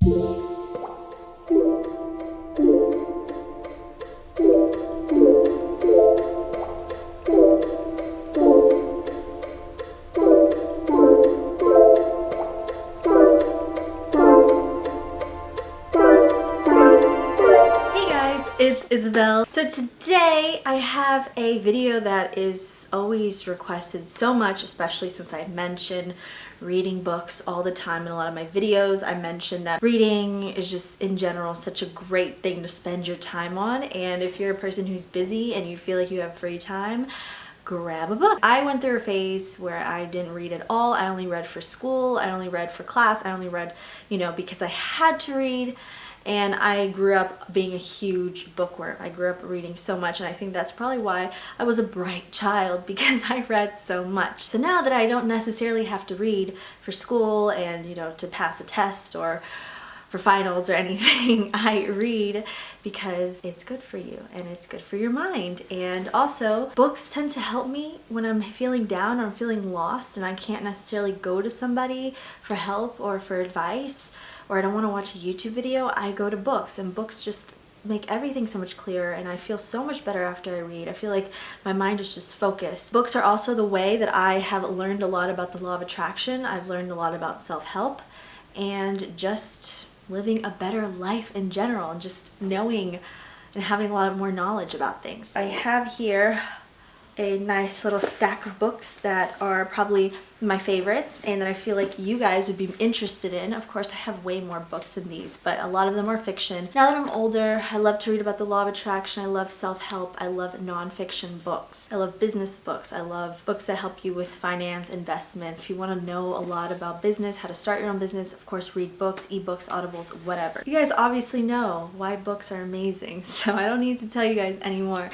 So today I have a video that is always requested so much, especially since I mention reading books all the time in a lot of my videos. I mentioned that reading is just in general such a great thing to spend your time on, and if you're a person who's busy and you feel like you have free time, grab a book. I went through a phase where I didn't read at all. I only read for school, I only read for class, I only read, because I had to read. And I grew up being a huge bookworm. I grew up reading so much, and I think that's probably why I was a bright child, because I read so much. So now that I don't necessarily have to read for school and, to pass a test or for finals or anything, I read because it's good for you and it's good for your mind. And also, books tend to help me when I'm feeling down or I'm feeling lost and I can't necessarily go to somebody for help or for advice, or I don't want to watch a YouTube video. I go to books, and books just make everything so much clearer, and I feel so much better after I read. I feel like my mind is just focused. Books are also the way that I have learned a lot about the law of attraction. I've learned a lot about self-help and just living a better life in general, and just knowing and having a lot more knowledge about things. I have here a nice little stack of books that are probably my favorites and that I feel like you guys would be interested in. Of course, I have way more books than these, but a lot of them are fiction. Now that I'm older, I love to read about the law of attraction. I love self-help. I love nonfiction books. I love business books. I love books that help you with finance, investments. If you want to know a lot about business, how to start your own business, of course, read books, ebooks, audibles, whatever. You guys obviously know why books are amazing, so I don't need to tell you guys anymore.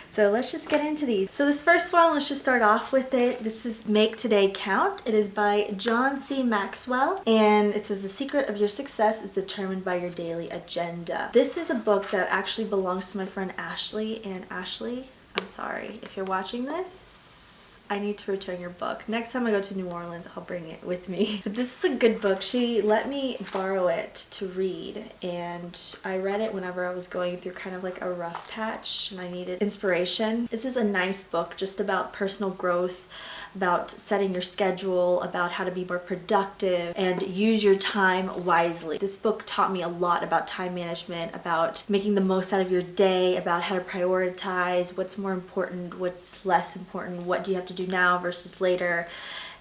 So let's just get into these. So this first one, let's just start off with it. This is Make Today Count. It is by John C. Maxwell, and it says the secret of your success is determined by your daily agenda. This is a book that actually belongs to my friend Ashley, and Ashley, I'm sorry if you're watching this, I need to return your book. Next time I go to New Orleans, I'll bring it with me. But this is a good book. She let me borrow it to read, and I read it whenever I was going through kind of like a rough patch and I needed inspiration. This is a nice book just about personal growth, about setting your schedule, about how to be more productive and use your time wisely. This book taught me a lot about time management, about making the most out of your day, about how to prioritize, what's more important, what's less important, what do you have to do now versus later.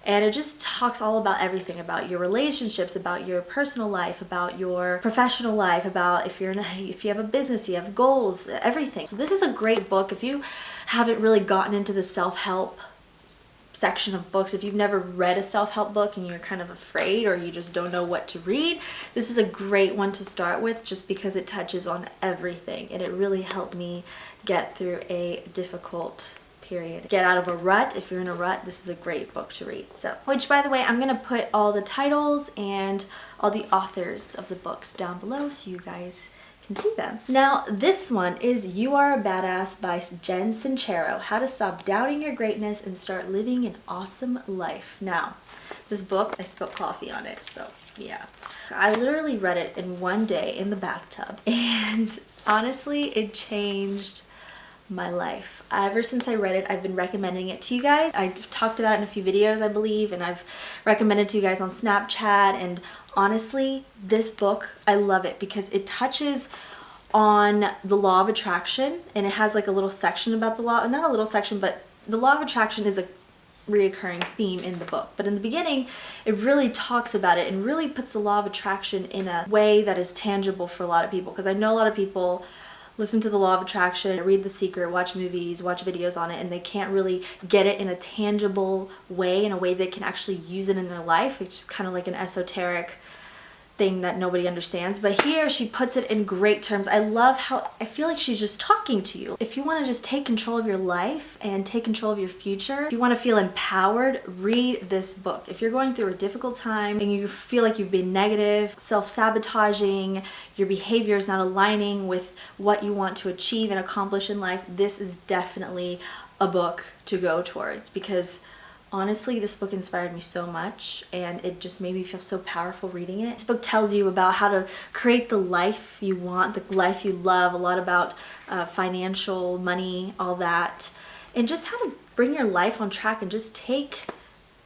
And it just talks all about everything, about your relationships, about your personal life, about your professional life, about if you have a business, you have goals, everything. So this is a great book. If you haven't really gotten into the self-help section of books, if you've never read a self-help book and you're kind of afraid or you just don't know what to read, this is a great one to start with, just because it touches on everything, and it really helped me get through a difficult period. Get out of a rut. If you're in a rut, this is a great book to read. So, which by the way, I'm gonna put all the titles and all the authors of the books down below so you guys can see them. Now, this one is You Are a Badass by Jen Sincero. How to Stop Doubting Your Greatness and Start Living an Awesome Life. Now, this book, I spilled coffee on it, so yeah. I literally read it in one day in the bathtub, and honestly, it changed my life. Ever since I read it, I've been recommending it to you guys. I've talked about it in a few videos, I believe, and I've recommended it to you guys on Snapchat. And honestly, this book, I love it because it touches on the law of attraction, and it has like a little section about the law, not a little section, but the law of attraction is a reoccurring theme in the book. But in the beginning, it really talks about it and really puts the law of attraction in a way that is tangible for a lot of people, because I know a lot of people listen to the law of attraction, read The Secret, watch movies, watch videos on it, and they can't really get it in a tangible way, in a way they can actually use it in their life. It's just kind of like an esoteric thing that nobody understands. But here she puts it in great terms. I love how I feel like she's just talking to you. If you want to just take control of your life and take control of your future, if you want to feel empowered, read this book. If you're going through a difficult time and you feel like you've been negative, self-sabotaging, your behavior is not aligning with what you want to achieve and accomplish in life, this is definitely a book to go towards, because Honestly, this book inspired me so much, and it just made me feel so powerful reading it. This book tells you about how to create the life you want, the life you love, a lot about financial, money, all that, and just how to bring your life on track and just take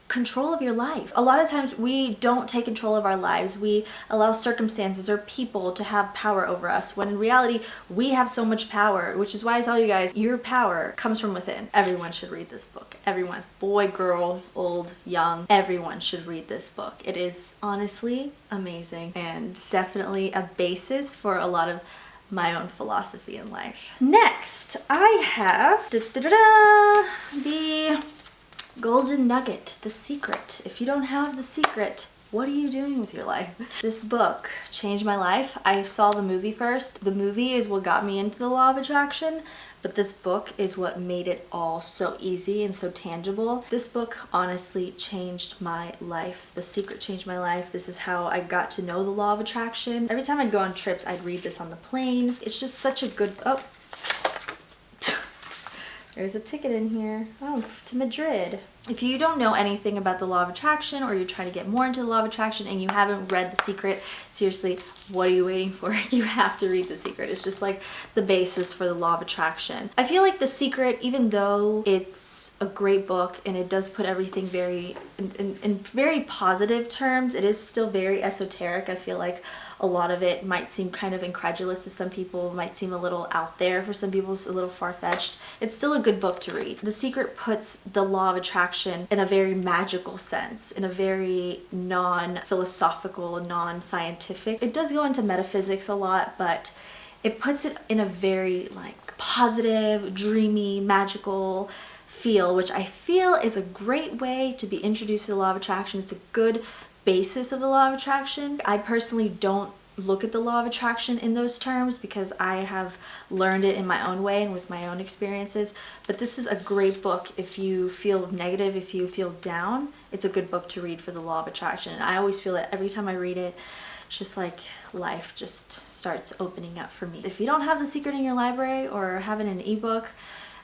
control of your life. A lot of times we don't take control of our lives. We allow circumstances or people to have power over us, when in reality we have so much power, which is why I tell you guys, your power comes from within. Everyone should read this book. Everyone, boy, girl, old, young, everyone should read this book. It is honestly amazing and definitely a basis for a lot of my own philosophy in life. Next, I have the Golden Nugget, The Secret. If you don't have The Secret, what are you doing with your life? This book changed my life. I saw the movie first. The movie is what got me into the law of attraction, but this book is what made it all so easy and so tangible. This book honestly changed my life. The Secret changed my life. This is how I got to know the law of attraction. Every time I'd go on trips, I'd read this on the plane. It's just such a good, there's a ticket in here. Oh, to Madrid. If you don't know anything about the law of attraction, or you're trying to get more into the law of attraction and you haven't read The Secret, seriously, what are you waiting for? You have to read The Secret. It's just like the basis for the law of attraction. I feel like The Secret, even though it's a great book and it does put everything very in very positive terms, it is still very esoteric. I feel like a lot of it might seem kind of incredulous to some people, might seem a little out there for some people, a little far-fetched. It's still a good book to read. The Secret puts the law of attraction in a very magical sense, in a very non-philosophical, non-scientific. It does go into metaphysics a lot, but it puts it in a very like positive, dreamy, magical feel, which I feel is a great way to be introduced to the law of attraction. It's a good basis of the law of attraction. I personally don't look at the law of attraction in those terms because I have learned it in my own way and with my own experiences, but this is a great book if you feel negative, if you feel down. It's a good book to read for the law of attraction, and I always feel that every time I read it, it's just like life just starts opening up for me. If you don't have The Secret in your library or have it in an ebook,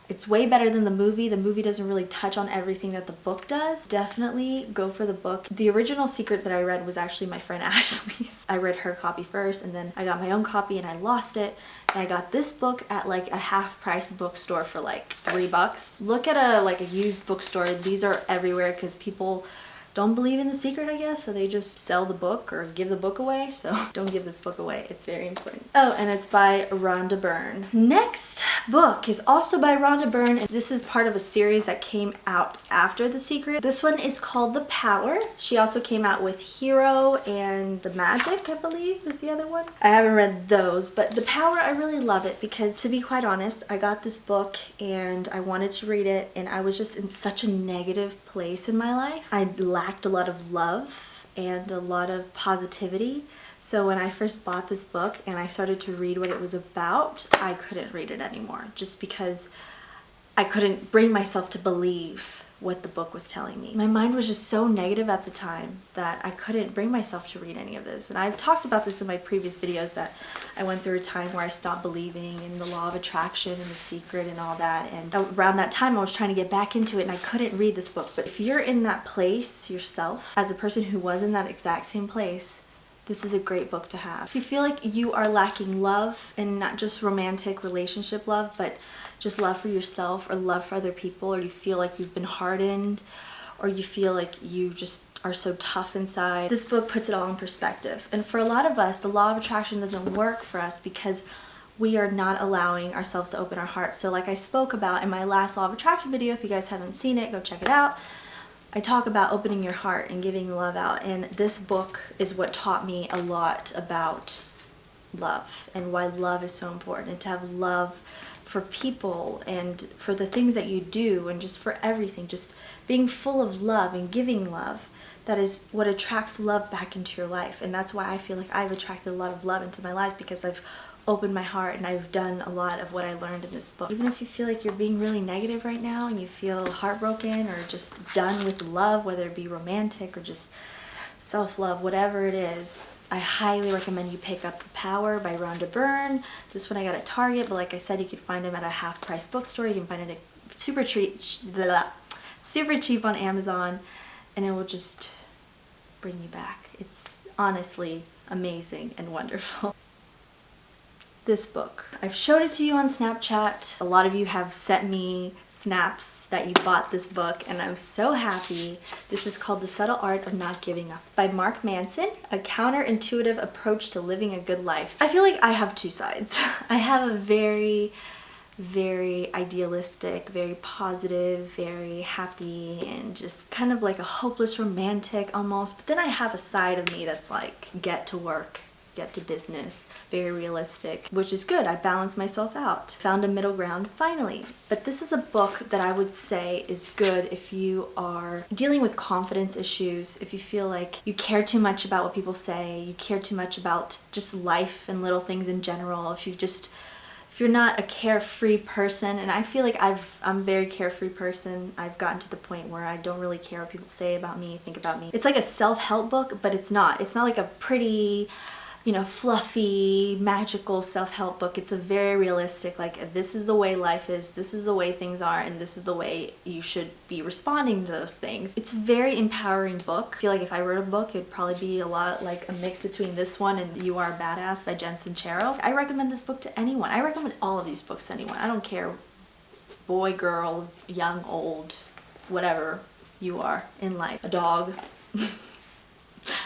it's way better than the movie. The movie doesn't really touch on everything that the book does. Definitely go for the book. The original Secret that I read was actually my friend Ashley's. I read her copy first, and then I got my own copy and I lost it. And I got this book at like a half-price bookstore for like $3. Look at a used bookstore. These are everywhere because people don't believe in The Secret, I guess, so they just sell the book or give the book away. So don't give this book away. It's very important. Oh, and it's by Rhonda Byrne. Next book is also by Rhonda Byrne, and this is part of a series that came out after The Secret. This one is called The Power. She also came out with Hero and The Magic, I believe is the other one. I haven't read those, but The Power, I really love it because, to be quite honest, I got this book and I wanted to read it, and I was just in such a negative place in my life. I lacked a lot of love and a lot of positivity. So when I first bought this book and I started to read what it was about, I couldn't read it anymore just because I couldn't bring myself to believe what the book was telling me. My mind was just so negative at the time that I couldn't bring myself to read any of this. And I've talked about this in my previous videos, that I went through a time where I stopped believing in the law of attraction and The Secret and all that. And around that time I was trying to get back into it and I couldn't read this book. But if you're in that place yourself, as a person who was in that exact same place, this is a great book to have. If you feel like you are lacking love, and not just romantic relationship love, but just love for yourself or love for other people, or you feel like you've been hardened, or you feel like you just are so tough inside, this book puts it all in perspective. And for a lot of us, the law of attraction doesn't work for us because we are not allowing ourselves to open our hearts. So like I spoke about in my last law of attraction video, if you guys haven't seen it, go check it out. I talk about opening your heart and giving love out, and this book is what taught me a lot about love and why love is so important, and to have love for people and for the things that you do and just for everything, just being full of love and giving love. That is what attracts love back into your life, and that's why I feel like I've attracted a lot of love into my life, because I've opened my heart and I've done a lot of what I learned in this book. Even if you feel like you're being really negative right now and you feel heartbroken or just done with love, whether it be romantic or just self-love, whatever it is, I highly recommend you pick up The Power by Rhonda Byrne. This one I got at Target, but like I said, you can find them at a half-price bookstore. You can find it at super cheap on Amazon, and it will just bring you back. It's honestly amazing and wonderful. This book. I've showed it to you on Snapchat. A lot of you have sent me snaps that you bought this book, and I'm so happy. This is called The Subtle Art of Not Giving Up by Manson, a counterintuitive approach to living a good life. I feel like I have two sides. I have a very idealistic, very positive, very happy, and just kind of like a hopeless romantic almost. But then I have a side of me that's like, get to work, get to business, very realistic, which is good. I balance myself out. Found a middle ground finally. But this is a book that I would say is good if you are dealing with confidence issues, if you feel like you care too much about what people say, you care too much about just life and little things in general, if you're not a carefree person. And I feel like I'm a very carefree person. I've gotten to the point where I don't really care what people say about me, think about me. It's like a self-help book, but it's not. It's not like a pretty, you know, fluffy, magical self-help book. It's a very realistic, like, this is the way life is, this is the way things are, and this is the way you should be responding to those things. It's a very empowering book. I feel like if I wrote a book, it'd probably be a lot like a mix between this one and You Are a Badass by Jen Sincero. I recommend this book to anyone. I recommend all of these books to anyone. I don't care, boy, girl, young, old, whatever you are in life. A dog.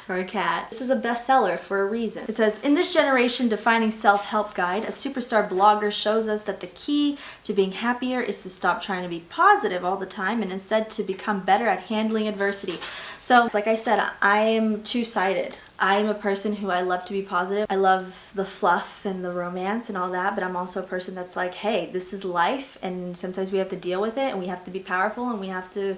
Or a cat. This is a bestseller for a reason. It says, in this generation defining self-help guide, a superstar blogger shows us that the key to being happier is to stop trying to be positive all the time and instead to become better at handling adversity. So, like I said, I am two-sided. I am a person who I love to be positive. I love the fluff and the romance and all that, but I'm also a person that's like, hey, this is life, and sometimes we have to deal with it, and we have to be powerful, and we have to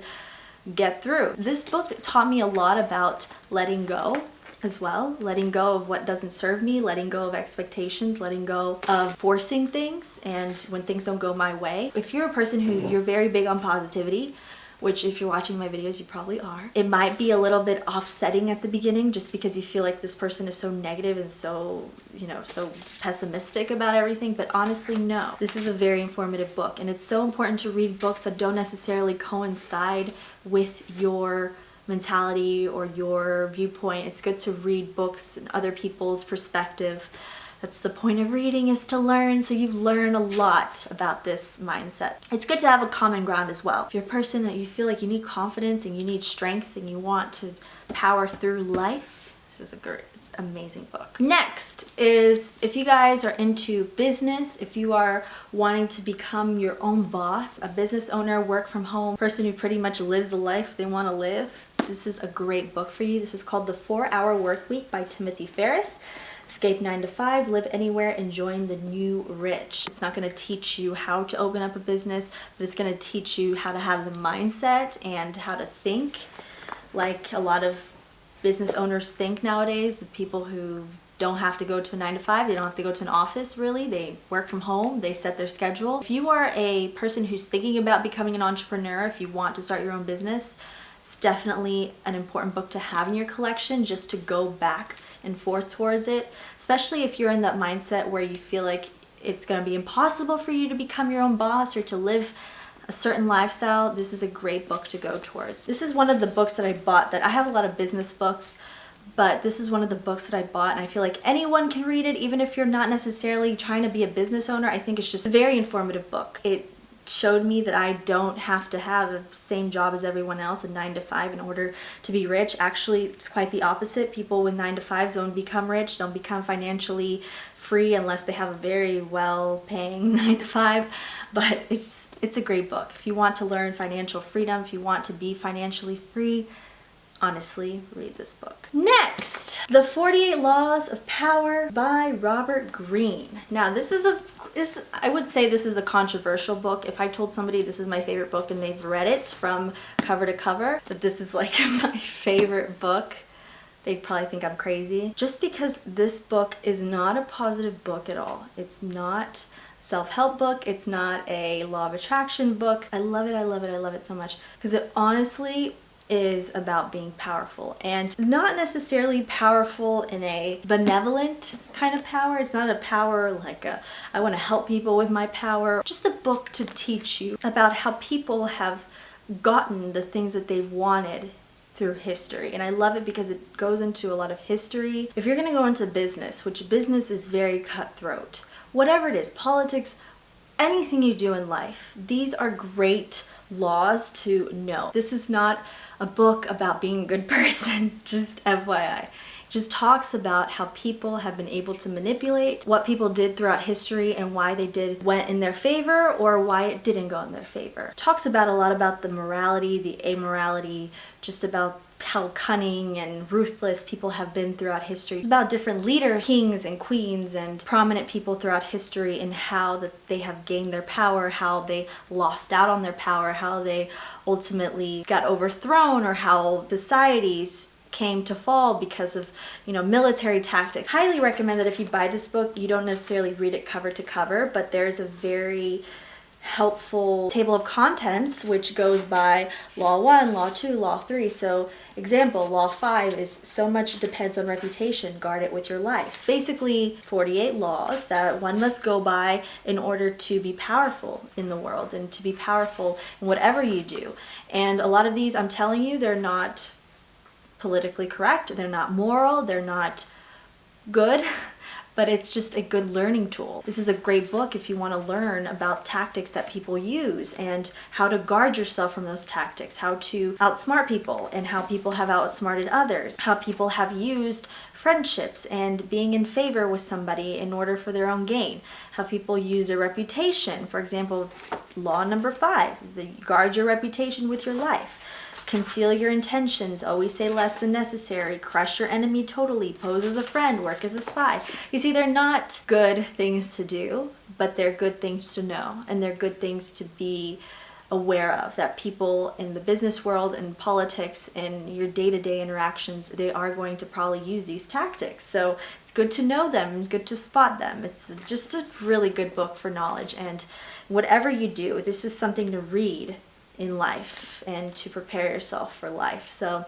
get through. This book taught me a lot about letting go as well. Letting go of what doesn't serve me, letting go of expectations, letting go of forcing things, and when things don't go my way. If you're a person who you're very big on positivity, which if you're watching my videos, you probably are, it might be a little bit offsetting at the beginning just because you feel like this person is so negative and so, you know, so pessimistic about everything. But honestly, no. This is a very informative book, and it's so important to read books that don't necessarily coincide with your mentality or your viewpoint. It's good to read books and other people's perspective. That's the point of reading, is to learn, so you learn a lot about this mindset. It's good to have a common ground as well. If you're a person that you feel like you need confidence and you need strength and you want to power through life, this is it's an amazing book. Next is, if you guys are into business, if you are wanting to become your own boss, a business owner, work from home, person who pretty much lives the life they want to live, this is a great book for you. This is called The 4-Hour Workweek by Timothy Ferris. Escape 9 to 5, live anywhere, and join the new rich. It's not going to teach you how to open up a business, but it's going to teach you how to have the mindset and how to think like a lot of business owners think nowadays. The people who don't have to go to a 9 to 5, they don't have to go to an office really, they work from home, they set their schedule. If you are a person who's thinking about becoming an entrepreneur, if you want to start your own business, it's definitely an important book to have in your collection just to go back and forth towards it, especially if you're in that mindset where you feel like it's going to be impossible for you to become your own boss or to live a certain lifestyle. This is a great book to go towards. This is one of the books that I bought, that I have a lot of business books, but this is one of the books that I bought, and I feel like anyone can read it, even if you're not necessarily trying to be a business owner. I think it's just a very informative book. It showed me that I don't have to have the same job as everyone else, a 9 to 5, in order to be rich. Actually, it's quite the opposite. People with 9 to 5s don't become rich, don't become financially free unless they have a very well-paying 9 to 5. But it's a great book. If you want to learn financial freedom, if you want to be financially free, honestly, read this book. Next, The 48 Laws of Power by Robert Greene. Now, I would say this is a controversial book. If I told somebody this is my favorite book and they've read it from cover to cover, that this is like my favorite book, they'd probably think I'm crazy. Just because this book is not a positive book at all. It's not a self-help book. It's not a law of attraction book. I love it, I love it, I love it so much. Because it honestly is about being powerful, and not necessarily powerful in a benevolent kind of power. It's not a power like I want to help people with my power. Just a book to teach you about how people have gotten the things that they've wanted through history. And I love it because it goes into a lot of history. If you're going to go into business, which business is very cutthroat, whatever it is, politics, anything you do in life, these are great laws to know. This is not a book about being a good person, just FYI. It just talks about how people have been able to manipulate what people did throughout history and why they went in their favor or why it didn't go in their favor. It talks about a lot about the morality, the amorality, just about how cunning and ruthless people have been throughout history. It's about different leaders, kings and queens and prominent people throughout history, and how that they have gained their power, how they lost out on their power, how they ultimately got overthrown, or how societies came to fall because of, military tactics. Highly recommend that if you buy this book, you don't necessarily read it cover to cover, but there's a very helpful table of contents which goes by law 1, law 2, law 3. So example, law 5 is so much depends on reputation, guard it with your life. Basically 48 laws that one must go by in order to be powerful in the world and to be powerful in whatever you do. And a lot of these, I'm telling you, they're not politically correct, they're not moral, they're not good, but it's just a good learning tool. This is a great book if you want to learn about tactics that people use and how to guard yourself from those tactics, how to outsmart people and how people have outsmarted others, how people have used friendships and being in favor with somebody in order for their own gain, how people use their reputation. For example, law number 5, guard your reputation with your life. Conceal your intentions, always say less than necessary, crush your enemy totally, pose as a friend, work as a spy. You see, they're not good things to do, but they're good things to know, and they're good things to be aware of, that people in the business world and politics and your day-to-day interactions, they are going to probably use these tactics. So it's good to know them, it's good to spot them. It's just a really good book for knowledge, and whatever you do, this is something to read in life and to prepare yourself for life. So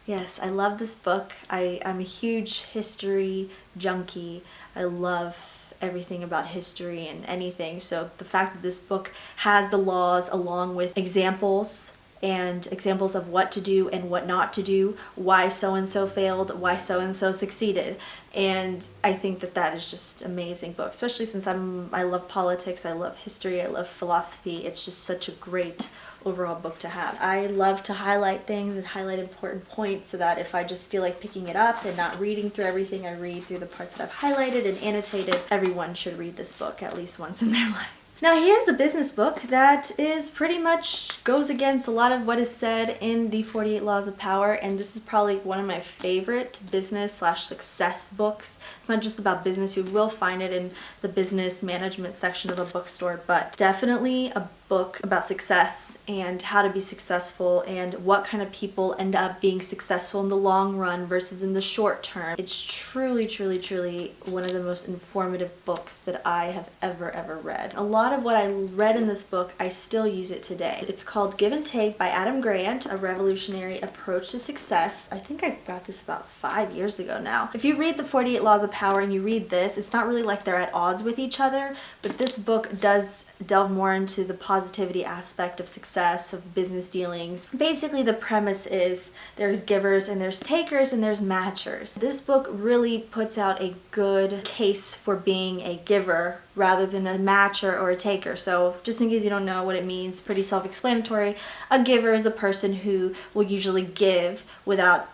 yes, I love this book. I'm a huge history junkie. I love everything about history and anything. So the fact that this book has the laws along with examples and examples of what to do and what not to do, why so-and-so failed, why so-and-so succeeded. And I think that that is just an amazing book, especially since I love politics, I love history, I love philosophy. It's just such a great overall book to have. I love to highlight things and highlight important points so that if I just feel like picking it up and not reading through everything, I read through the parts that I've highlighted and annotated. Everyone should read this book at least once in their life. Now here's a business book that is pretty much goes against a lot of what is said in the 48 Laws of Power, and this is probably one of my favorite business/success books. It's not just about business, you will find it in the business management section of a bookstore, but definitely a book about success and how to be successful and what kind of people end up being successful in the long run versus in the short term. It's truly, truly, truly one of the most informative books that I have ever read. A lot of what I read in this book, I still use it today. It's called Give and Take by Adam Grant, A Revolutionary Approach to Success. I think I got this about 5 years ago now. If you read the 48 Laws of Power and you read this, it's not really like they're at odds with each other, but this book does delve more into the positivity aspect of success, of business dealings. Basically, the premise is there's givers and there's takers and there's matchers. This book really puts out a good case for being a giver rather than a matcher or a taker. So just in case you don't know what it means, pretty self-explanatory. A giver is a person who will usually give without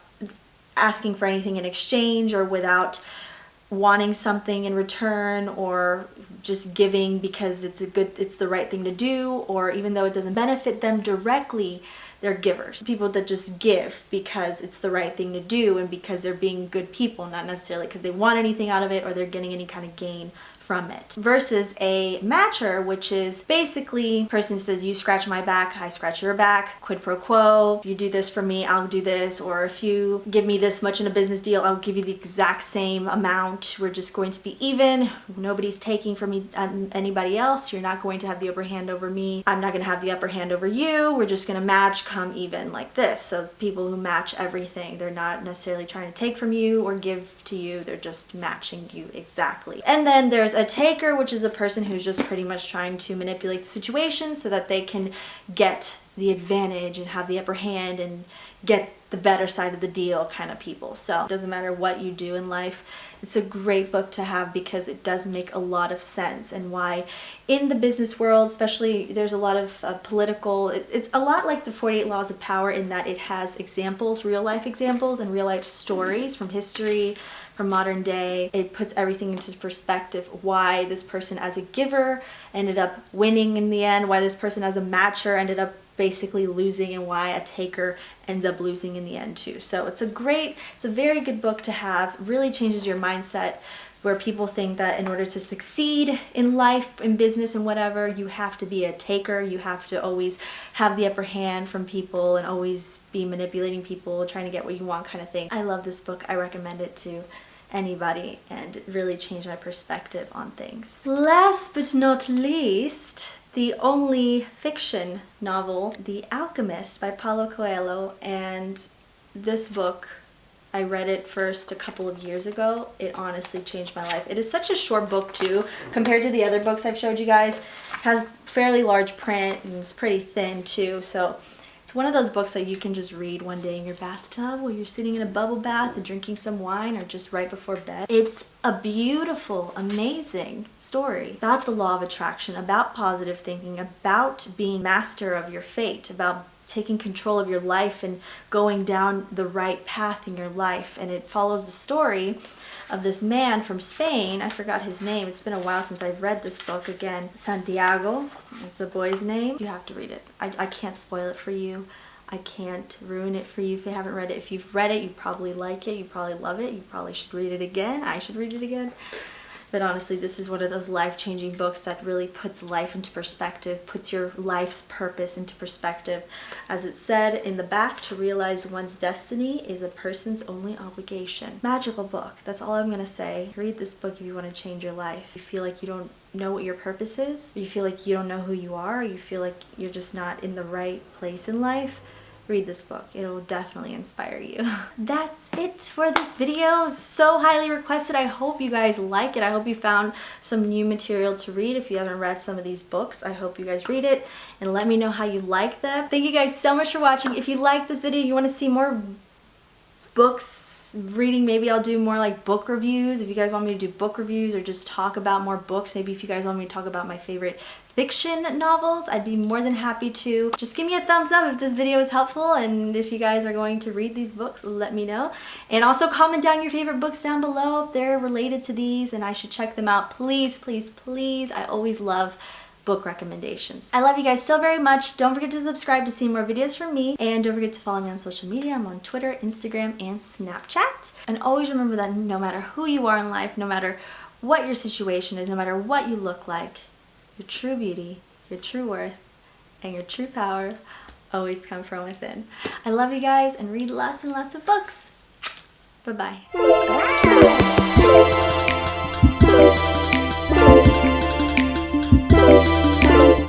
asking for anything in exchange or without wanting something in return, or just giving because it's the right thing to do, or even though it doesn't benefit them directly, they're givers. People that just give because it's the right thing to do and because they're being good people, not necessarily because they want anything out of it or they're getting any kind of gain from it. Versus a matcher, which is basically a person says, you scratch my back, I scratch your back, quid pro quo, you do this for me, I'll do this, or if you give me this much in a business deal, I'll give you the exact same amount. We're just going to be even. Nobody's taking from me anybody else. You're not going to have the upper hand over me. I'm not going to have the upper hand over you. We're just going to match, come even, like this. So people who match everything, they're not necessarily trying to take from you or give to you, they're just matching you exactly. And then there's a taker, which is a person who's just pretty much trying to manipulate the situation so that they can get the advantage and have the upper hand and get the better side of the deal kind of people. So it doesn't matter what you do in life. It's a great book to have because it does make a lot of sense, and why in the business world especially there's a lot of political, it's a lot like the 48 Laws of Power in that it has examples, real life examples and real life stories from history, from modern day. It puts everything into perspective, why this person as a giver ended up winning in the end, why this person as a matcher ended up basically losing, and why a taker ends up losing in the end too. So it's a very good book to have. It really changes your mindset, where people think that in order to succeed in life, in business and whatever, you have to be a taker, you have to always have the upper hand from people and always be manipulating people, trying to get what you want kind of thing. I love this book. I recommend it to anybody, and it really changed my perspective on things. Last but not least, the only fiction novel, The Alchemist by Paulo Coelho. And this book, I read it first a couple of years ago. It honestly changed my life. It is such a short book too, compared to the other books I've showed you guys. It has fairly large print and it's pretty thin too. So it's one of those books that you can just read one day in your bathtub while you're sitting in a bubble bath and drinking some wine, or just right before bed. It's a beautiful, amazing story about the law of attraction, about positive thinking, about being master of your fate, about taking control of your life and going down the right path in your life. And it follows the story of this man from Spain. I forgot his name. It's been a while since I've read this book again. Santiago is the boy's name. You have to read it. I can't spoil it for you. I can't ruin it for you if you haven't read it. If you've read it, you probably like it. You probably love it. You probably should read it again. I should read it again. But honestly, this is one of those life-changing books that really puts life into perspective, puts your life's purpose into perspective. As it said in the back, to realize one's destiny is a person's only obligation. Magical book. That's all I'm going to say. Read this book if you want to change your life. If you feel like you don't know what your purpose is, or you feel like you don't know who you are, or you feel like you're just not in the right place in life, read this book. It will definitely inspire you. That's it for this video. So highly requested. I hope you guys like it. I hope you found some new material to read. If you haven't read some of these books, I hope you guys read it and let me know how you like them. Thank you guys so much for watching. If you like this video, you want to see more books reading, maybe I'll do more like book reviews. If you guys want me to do book reviews or just talk about more books, maybe if you guys want me to talk about my favorite fiction novels, I'd be more than happy to. Just give me a thumbs up if this video is helpful, and if you guys are going to read these books, let me know. And also comment down your favorite books down below if they're related to these and I should check them out. Please, please, please. I always love book recommendations. I love you guys so very much. Don't forget to subscribe to see more videos from me, and don't forget to follow me on social media. I'm on Twitter, Instagram, and Snapchat. And always remember that no matter who you are in life, no matter what your situation is, no matter what you look like, your true beauty, your true worth, and your true power always come from within. I love you guys, and read lots and lots of books. Bye-bye.